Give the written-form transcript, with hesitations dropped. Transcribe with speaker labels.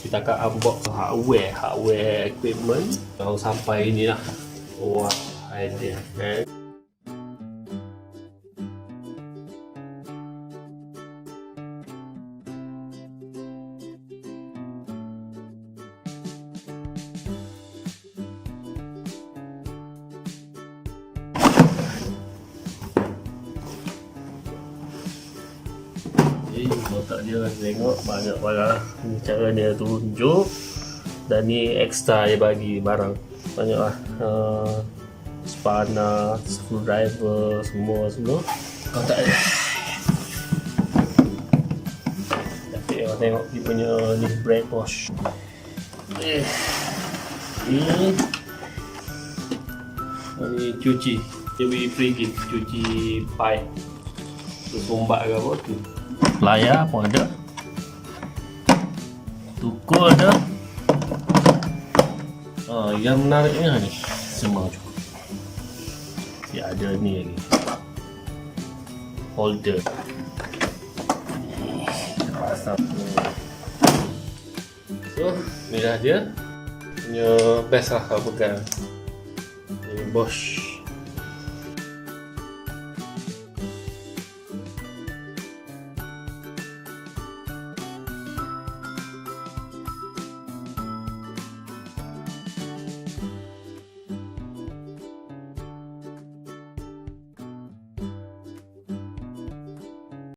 Speaker 1: kita akan unbox hardware equipment yang sampai ini lah. Wah, idea kan. Kotak dia tengok banyak barang. Ni cara dia tunjuk, dan ni ekstra dia bagi barang banyak lah. Spana, screwdriver, semua kotak dia. Tapi tengok dia punya ni brand bosch. Ni cuci, dia beri free gift, cuci pipe tu, tombak ke apa tu. Layar pun ada, tukul ada. Yang menariknya ni semua cukup. Dia ada ni lagi, holder. Pasang. So ni dah dia punya best lah kalau pegang. Ini bosch